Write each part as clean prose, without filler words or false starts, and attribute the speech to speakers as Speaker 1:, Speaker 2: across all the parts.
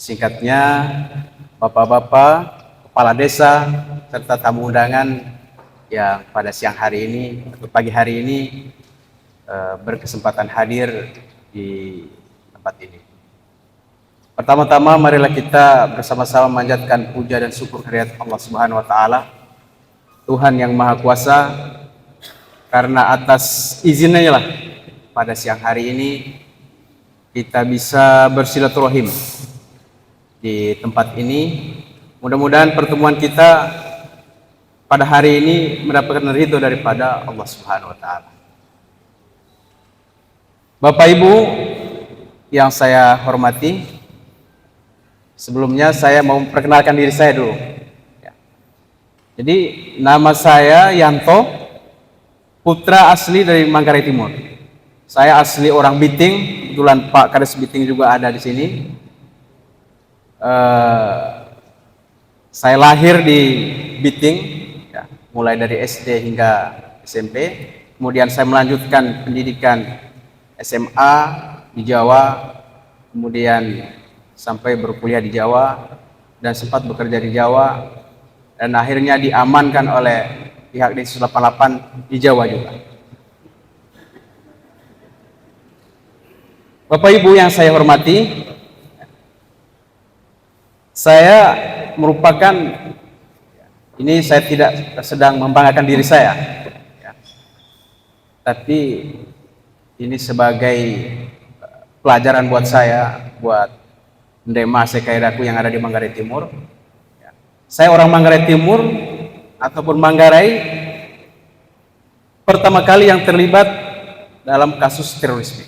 Speaker 1: Singkatnya, Bapak-bapak, kepala desa, serta tamu undangan yang pada siang hari ini atau pagi hari ini berkesempatan hadir di tempat ini. Pertama-tama marilah kita bersama-sama memanjatkan puja dan syukur kehadirat Allah Subhanahu wa taala, Tuhan yang Maha Kuasa, karena atas izinnya lah pada siang hari ini kita bisa bersilaturahim di tempat ini. Mudah-mudahan pertemuan kita pada hari ini mendapatkan ridho daripada Allah Subhanahu wa taala. Bapak Ibu yang saya hormati, sebelumnya saya mau memperkenalkan diri saya dulu. Jadi nama saya Yanto, putra asli dari Manggarai Timur. Saya asli orang Biting, kebetulan Pak Kades Biting juga ada di sini. Saya lahir di Biting, ya, mulai dari SD hingga SMP. Kemudian saya melanjutkan pendidikan SMA di Jawa, kemudian sampai berkuliah di Jawa dan sempat bekerja di Jawa, dan akhirnya diamankan oleh pihak Densus 88 di Jawa juga. Bapak Ibu yang saya hormati, saya merupakan, ini saya tidak sedang membanggakan diri saya, tapi ini sebagai pelajaran buat saya, buat Ndema Sekaidaku yang ada di Manggarai Timur. Saya orang Manggarai Timur ataupun Manggarai pertama kali yang terlibat dalam kasus terorisme.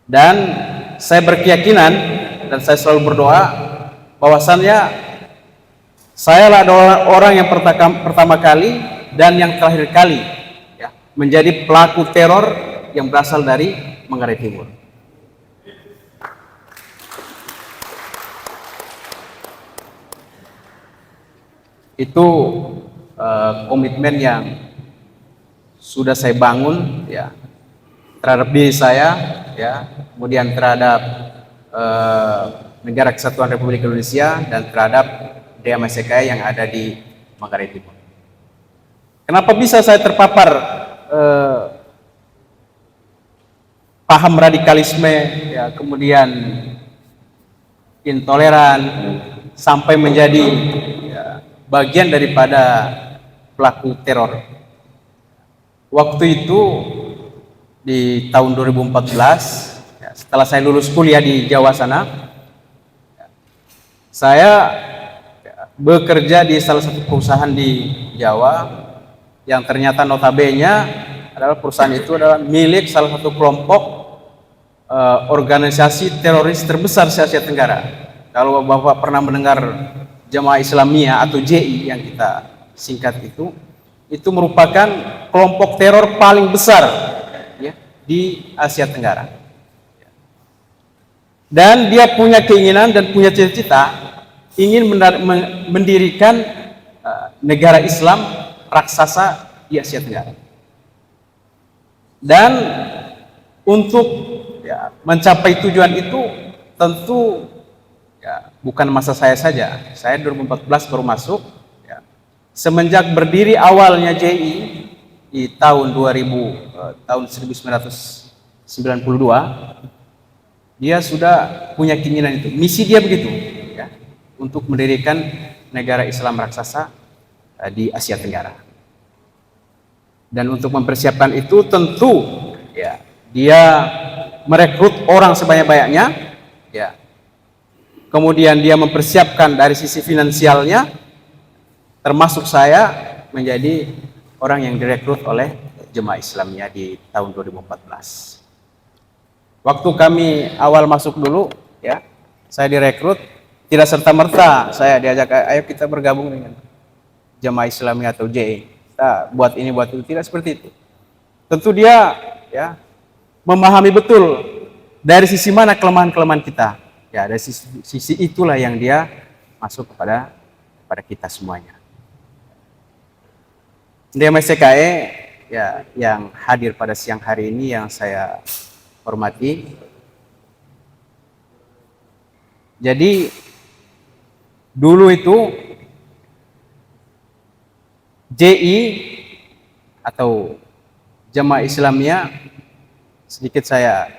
Speaker 1: Dan saya berkeyakinan dan saya selalu berdoa bahwasannya saya adalah orang yang pertama kali dan yang terakhir kali menjadi pelaku teror yang berasal dari Manggarai Timur. Itu komitmen yang sudah saya bangun ya terhadap diri saya, ya, kemudian terhadap Negara Kesatuan Republik Indonesia dan terhadap DMSKI yang ada di Manggarai Timur. Kenapa bisa saya terpapar paham radikalisme, ya, kemudian intoleran sampai menjadi bagian daripada pelaku teror? Waktu itu di tahun 2014, setelah saya lulus kuliah di Jawa sana, saya bekerja di salah satu perusahaan di Jawa yang ternyata notabene adalah perusahaan itu adalah milik salah satu kelompok organisasi teroris terbesar di Asia Tenggara. Kalau Bapak pernah mendengar Jamaah Islamiyah atau JI yang kita singkat itu merupakan kelompok teror paling besar ya, di Asia Tenggara. Dan dia punya keinginan dan punya cita-cita ingin mendirikan negara Islam raksasa di Asia Tenggara. Dan untuk mencapai tujuan itu tentu bukan masa saya saja. Saya 2014 baru masuk. Semenjak berdiri awalnya JI di tahun 1992, dia sudah punya keinginan itu. Misi dia begitu, ya, untuk mendirikan negara Islam raksasa di Asia Tenggara. Dan untuk mempersiapkan itu tentu ya, dia merekrut orang sebanyak-banyaknya, ya. Kemudian dia mempersiapkan dari sisi finansialnya, termasuk saya menjadi orang yang direkrut oleh Jemaah Islamiyah di tahun 2014. Waktu kami awal masuk dulu, ya, saya direkrut, tidak serta-merta saya diajak, ayo kita bergabung dengan Jemaah Islamiyah atau JI, kita buat ini buat itu, tidak seperti itu. Tentu dia ya memahami betul dari sisi mana kelemahan-kelemahan kita, ya, dari sisi itulah yang dia masuk kepada kita semuanya. DMSKE ya yang hadir pada siang hari ini yang saya hormati, Jadi dulu itu JI atau Jamaah Islamiyah, sedikit saya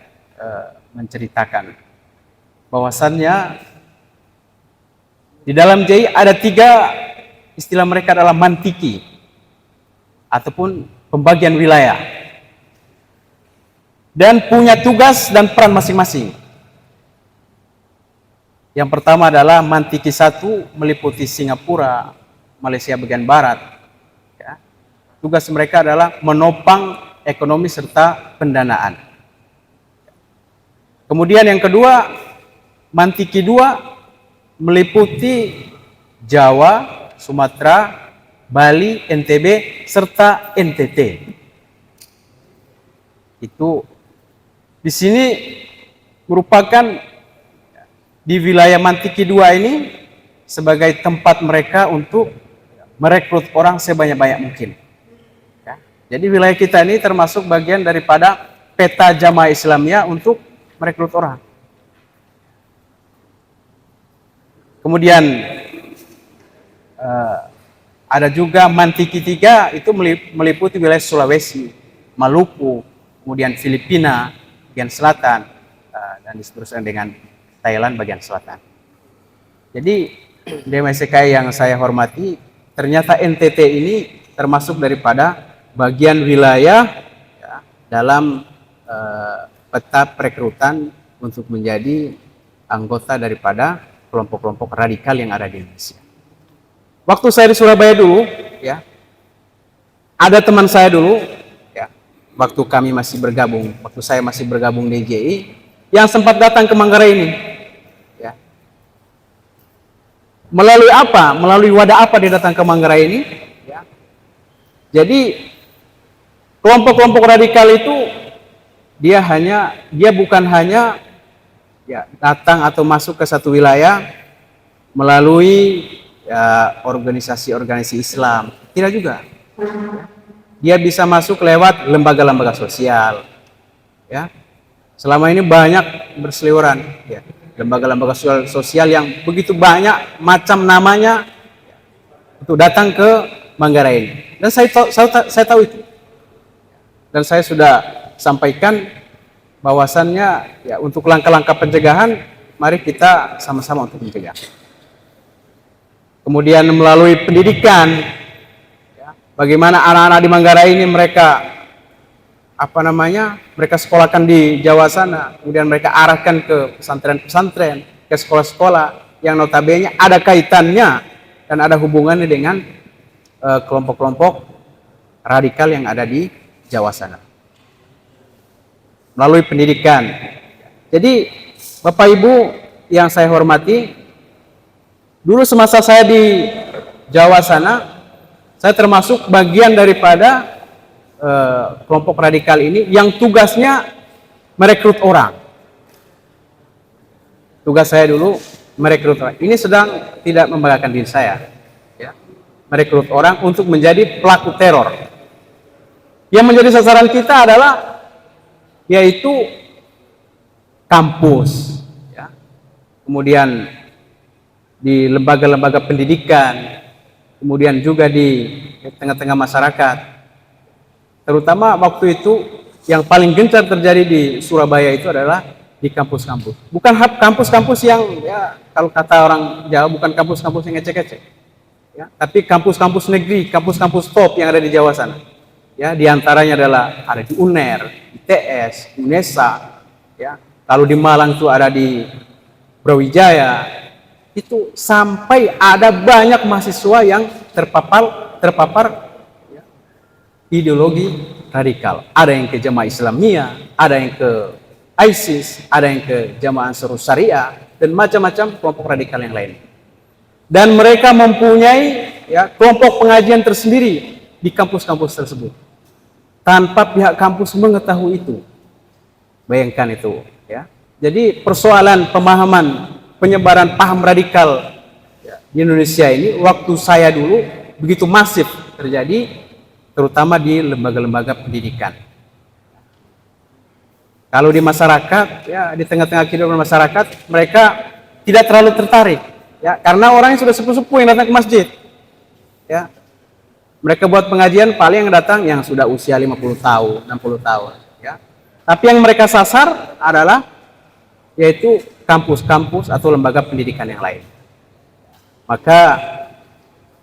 Speaker 1: menceritakan bahwasannya di dalam JI ada 3 istilah mereka adalah mantiki ataupun pembagian wilayah, dan punya tugas dan peran masing-masing. Yang pertama adalah mantiki 1 meliputi Singapura, Malaysia bagian barat. Ya. Tugas mereka adalah menopang ekonomi serta pendanaan. Kemudian yang kedua, mantiki 2 meliputi Jawa, Sumatera, Bali, NTB, serta NTT. Itu di sini merupakan di wilayah mantiki 2 ini sebagai tempat mereka untuk merekrut orang sebanyak-banyak mungkin. Ya. Jadi wilayah kita ini termasuk bagian daripada peta Jamaah Islamiyah untuk merekrut orang. Kemudian ada juga mantiki 3 itu meliputi wilayah Sulawesi, Maluku, kemudian Filipina bagian selatan, dan seterusnya dengan Thailand bagian selatan. Jadi DMSK yang saya hormati, ternyata NTT ini termasuk daripada bagian wilayah ya, dalam peta perekrutan untuk menjadi anggota daripada kelompok-kelompok radikal yang ada di Indonesia. Waktu saya di Surabaya dulu, ya, ada teman saya dulu, ya, waktu saya masih bergabung di JI, yang sempat datang ke Manggarai ini, ya. Melalui apa? Melalui wadah apa dia datang ke Manggarai ini? Ya. Jadi kelompok-kelompok radikal itu dia bukan hanya ya, datang atau masuk ke satu wilayah melalui ya, organisasi-organisasi Islam, tidak juga. Dia bisa masuk lewat lembaga-lembaga sosial. Ya, selama ini banyak berseliweran, ya, lembaga-lembaga sosial yang begitu banyak macam namanya untuk datang ke Manggarai ini. Dan saya tahu itu. Dan saya sudah sampaikan bahwasannya ya untuk langkah-langkah pencegahan, mari kita sama-sama untuk mencegah. Kemudian melalui pendidikan, ya, bagaimana anak-anak di Manggarai ini mereka mereka sekolahkan di Jawa sana, kemudian mereka arahkan ke pesantren-pesantren, ke sekolah-sekolah yang notabene ada kaitannya dan ada hubungannya dengan kelompok-kelompok radikal yang ada di Jawa sana. Melalui pendidikan. Jadi Bapak Ibu yang saya hormati, dulu semasa saya di Jawa sana, saya termasuk bagian daripada kelompok radikal ini yang tugasnya merekrut orang. Tugas saya dulu merekrut orang. Ini sedang tidak membanggakan diri saya, ya. Merekrut orang untuk menjadi pelaku teror. Yang menjadi sasaran kita adalah yaitu kampus, ya. Kemudian di lembaga-lembaga pendidikan, kemudian juga di tengah-tengah masyarakat. Terutama waktu itu yang paling gencar terjadi di Surabaya itu adalah di kampus-kampus. Bukan kampus-kampus yang ya kalau kata orang Jawa bukan kampus-kampus yang ecek-ecek. Ya, tapi kampus-kampus negeri, kampus-kampus top yang ada di Jawa sana. Ya, di antaranya adalah ada di UNER, ITS, UNESA, ya. Kalau di Malang itu ada di Brawijaya. Itu sampai ada banyak mahasiswa yang terpapar ya, ideologi radikal. Ada yang ke Jamaah Islamiyah, ada yang ke ISIS, ada yang ke Jamaah Ansarus Syariah, dan macam-macam kelompok radikal yang lain. Dan mereka mempunyai ya, kelompok pengajian tersendiri di kampus-kampus tersebut, tanpa pihak kampus mengetahui itu. Bayangkan itu, ya. Jadi persoalan pemahaman penyebaran paham radikal ya, di Indonesia ini waktu saya dulu begitu masif terjadi, terutama di lembaga-lembaga pendidikan. Kalau di masyarakat, ya di tengah-tengah kehidupan masyarakat, mereka tidak terlalu tertarik, ya, karena orang yang sudah sepuh-sepuh yang datang ke masjid, ya. Mereka buat pengajian paling yang datang yang sudah usia 50 tahun, 60 tahun, ya. Tapi yang mereka sasar adalah yaitu kampus-kampus atau lembaga pendidikan yang lain. Maka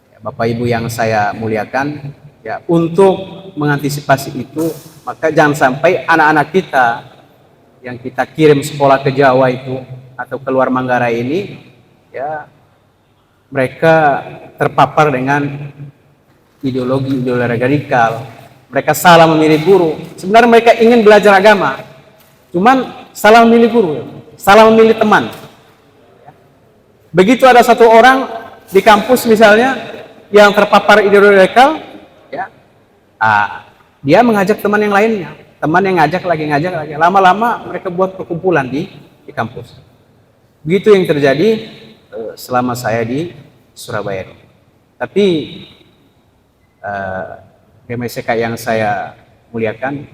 Speaker 1: ya, Bapak Ibu yang saya muliakan, ya, untuk mengantisipasi itu, maka jangan sampai anak-anak kita yang kita kirim sekolah ke Jawa itu atau keluar Manggarai ini, ya, mereka terpapar dengan ideologi radikal. Mereka salah memilih guru. Sebenarnya mereka ingin belajar agama, cuman salah memilih guru, salah memilih teman. Begitu ada satu orang di kampus misalnya yang terpapar ideologi radikal, ya, dia mengajak teman yang lainnya, teman yang ngajak lagi, lama-lama mereka buat perkumpulan di kampus. Begitu yang terjadi selama saya di Surabaya. Tapi GMSK yang saya muliakan,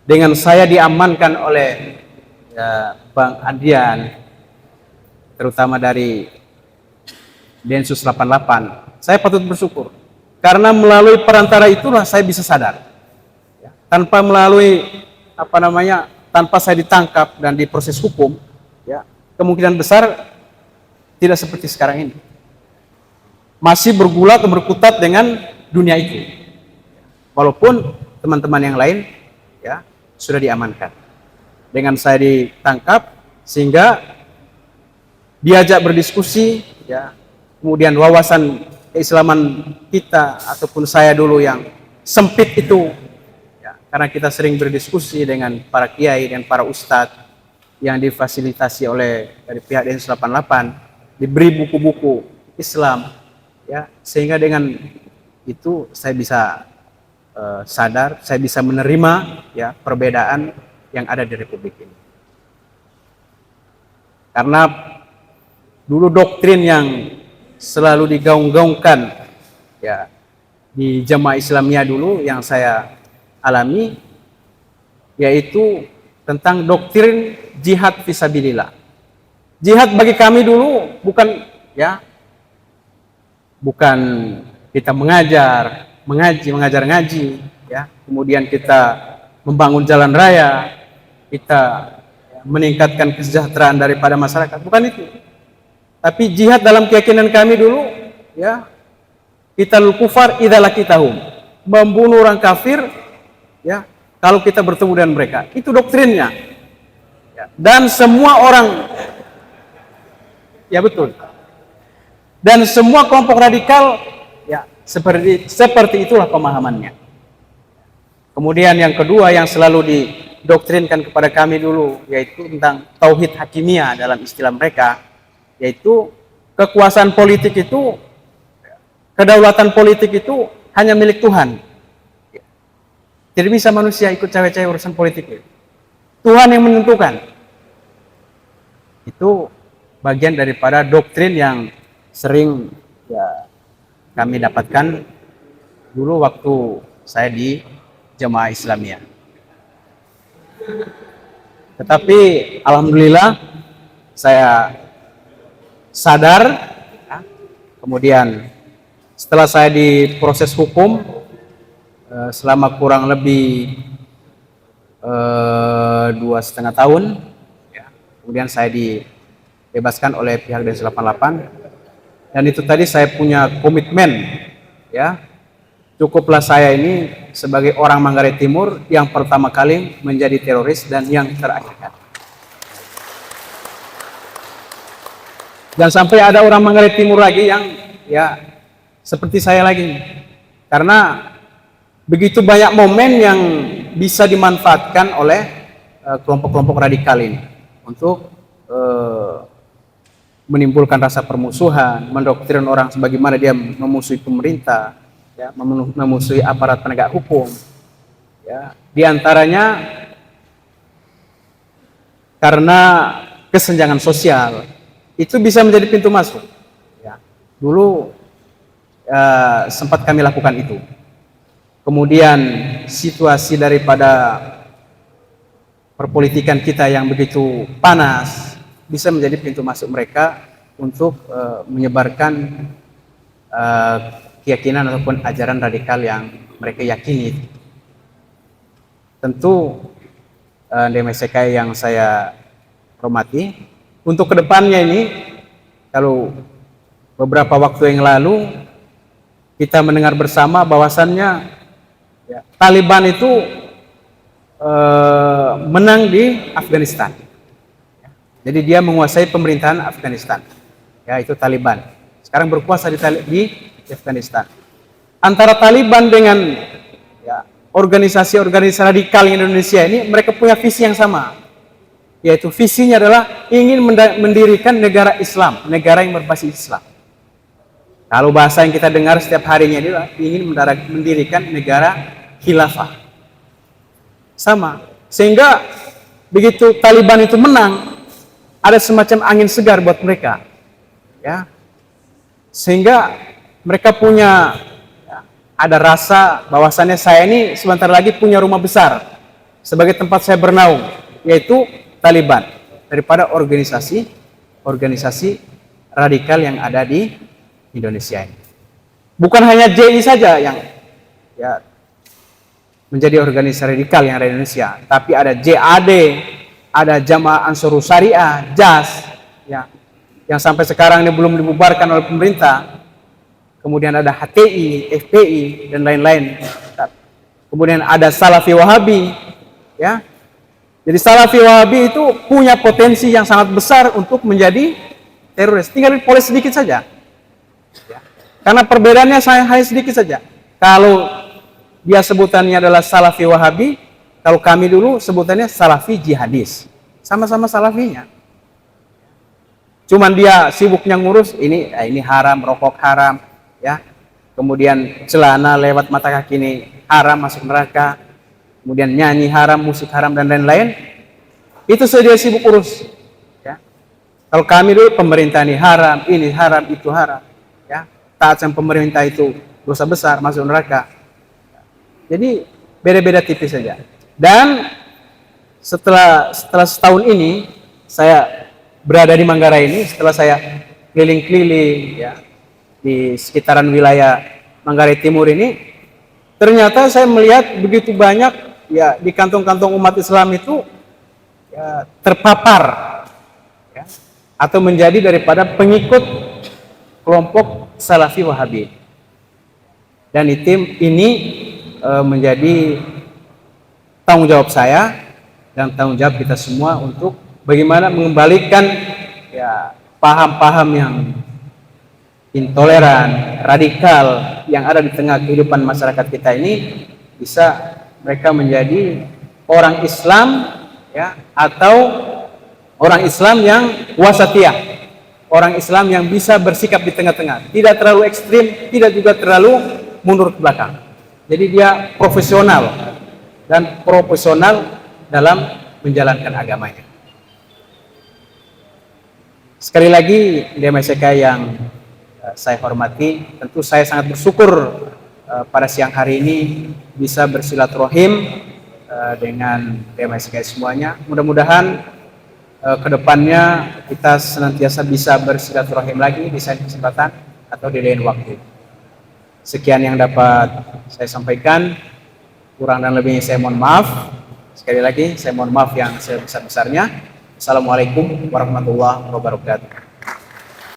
Speaker 1: dengan saya diamankan oleh Bang Adian, terutama dari Densus 88, saya patut bersyukur karena melalui perantara itulah saya bisa sadar, ya, tanpa melalui tanpa saya ditangkap dan diproses hukum, ya, kemungkinan besar tidak seperti sekarang ini, masih bergulat atau berkutat dengan dunia itu. Walaupun teman-teman yang lain, ya, sudah diamankan. Dengan saya ditangkap sehingga diajak berdiskusi, ya, kemudian wawasan keislaman kita ataupun saya dulu yang sempit itu, ya, karena kita sering berdiskusi dengan para kiai dan para ustadz yang difasilitasi oleh dari pihak Densus 88, diberi buku-buku Islam, ya, sehingga dengan itu saya bisa sadar, saya bisa menerima, ya, perbedaan yang ada di Republik ini. Karena dulu doktrin yang selalu digaung-gaungkan, ya, di Jamaah Islamiyah dulu yang saya alami, yaitu tentang doktrin jihad fisabilillah. Jihad bagi kami dulu bukan, ya, bukan kita mengajar ngaji, ya, kemudian kita membangun jalan raya, kita, ya, meningkatkan kesejahteraan daripada masyarakat, bukan itu. Tapi jihad dalam keyakinan kami dulu, ya, qitalul kufar idza laqitahum, membunuh orang kafir, ya, kalau kita bertemu dengan mereka. Itu doktrinnya, ya. Dan semua orang, ya, betul, dan semua kelompok radikal, ya, seperti itulah pemahamannya. Kemudian yang kedua yang selalu didoktrinkan kepada kami dulu, yaitu tentang tauhid hakimiyah dalam istilah mereka, yaitu kekuasaan politik itu, kedaulatan politik itu hanya milik Tuhan. Tidak bisa manusia ikut cawe-cawe urusan politik. Tuhan yang menentukan. Itu bagian daripada doktrin yang sering, ya, kami dapatkan dulu waktu saya di Jamaah Islamiyah. Tetapi alhamdulillah saya sadar, ya, kemudian setelah saya diproses hukum selama kurang lebih 2,5 tahun, ya, kemudian saya dibebaskan oleh pihak Densus 88. Dan itu tadi saya punya komitmen, ya, cukuplah saya ini sebagai orang Manggarai Timur yang pertama kali menjadi teroris dan yang terakhir kali. Dan sampai ada orang Manggarai Timur lagi yang, ya, seperti saya lagi, karena begitu banyak momen yang bisa dimanfaatkan oleh kelompok-kelompok radikal ini untuk menimbulkan rasa permusuhan, mendoktrin orang sebagaimana dia memusuhi pemerintah, ya, memusuhi aparat penegak hukum, ya. Di antaranya karena kesenjangan sosial itu bisa menjadi pintu masuk, ya. Dulu sempat kami lakukan itu. Kemudian situasi daripada perpolitikan kita yang begitu panas, bisa menjadi pintu masuk mereka untuk menyebarkan keyakinan ataupun ajaran radikal yang mereka yakini. Tentu DMSK yang saya hormati, untuk kedepannya ini, kalau beberapa waktu yang lalu kita mendengar bersama bahwasannya ya, Taliban itu menang di Afghanistan. Jadi dia menguasai pemerintahan Afghanistan. Ya, itu Taliban. Sekarang berkuasa di Afghanistan. Antara Taliban dengan ya, organisasi-organisasi radikal Indonesia ini, mereka punya visi yang sama. Yaitu visinya adalah ingin mendirikan negara Islam, negara yang berbasis Islam. Kalau bahasa yang kita dengar setiap harinya adalah ingin mendirikan negara khilafah. Sama. Sehingga begitu Taliban itu menang, ada semacam angin segar buat mereka, ya, sehingga mereka punya ya, ada rasa bahwasannya saya ini sebentar lagi punya rumah besar sebagai tempat saya bernaung, yaitu Taliban, daripada organisasi radikal yang ada di Indonesia ini. Bukan hanya JI saja yang ya, menjadi organisasi radikal yang ada di Indonesia, tapi ada JAD, ada Jamaah Ansarus Syariah, JAS, ya, yang sampai sekarang ini belum dibubarkan oleh pemerintah. Kemudian ada HTI, FPI, dan lain-lain. Kemudian ada Salafi Wahabi, ya. Jadi Salafi Wahabi itu punya potensi yang sangat besar untuk menjadi teroris. Tinggal dipoles sedikit saja, ya. Karena perbedaannya hanya sedikit saja. Kalau dia sebutannya adalah Salafi Wahabi, kalau kami dulu sebutannya Salafi Jihadis, sama-sama Salafinya. Cuman dia sibuknya ngurus ini haram, rokok haram, ya. Kemudian celana lewat mata kaki ini haram, masuk neraka. Kemudian nyanyi haram, musik haram, dan lain-lain. Itu saja dia sibuk urus. Ya. Kalau kami dulu pemerintah ini haram, itu haram. Ya. Taat sama pemerintah itu dosa besar, masuk neraka. Jadi beda-beda tipis saja. Dan setelah setahun ini saya berada di Manggarai ini, setelah saya keliling-keliling ya, di sekitaran wilayah Manggarai Timur ini, ternyata saya melihat begitu banyak ya di kantong-kantong umat Islam itu ya, terpapar ya, atau menjadi daripada pengikut kelompok Salafi Wahabi. Dan ini menjadi tanggung jawab saya dan tanggung jawab kita semua untuk bagaimana mengembalikan ya paham-paham yang intoleran, radikal yang ada di tengah kehidupan masyarakat kita ini, bisa mereka menjadi orang Islam ya, atau orang Islam yang wasatiyah, orang Islam yang bisa bersikap di tengah-tengah, tidak terlalu ekstrim, tidak juga terlalu mundur ke belakang. Jadi dia profesional dan proporsional dalam menjalankan agamanya. Sekali lagi DMSK yang saya hormati, tentu saya sangat bersyukur pada siang hari ini bisa bersilaturahim dengan DMSK semuanya. Mudah-mudahan kedepannya kita senantiasa bisa bersilaturahim lagi di kesempatan atau di lain waktu. Sekian yang dapat saya sampaikan. Kurang dan lebihnya saya mohon maaf. Sekali lagi saya mohon maaf yang sebesar-besarnya. Assalamualaikum warahmatullahi wabarakatuh.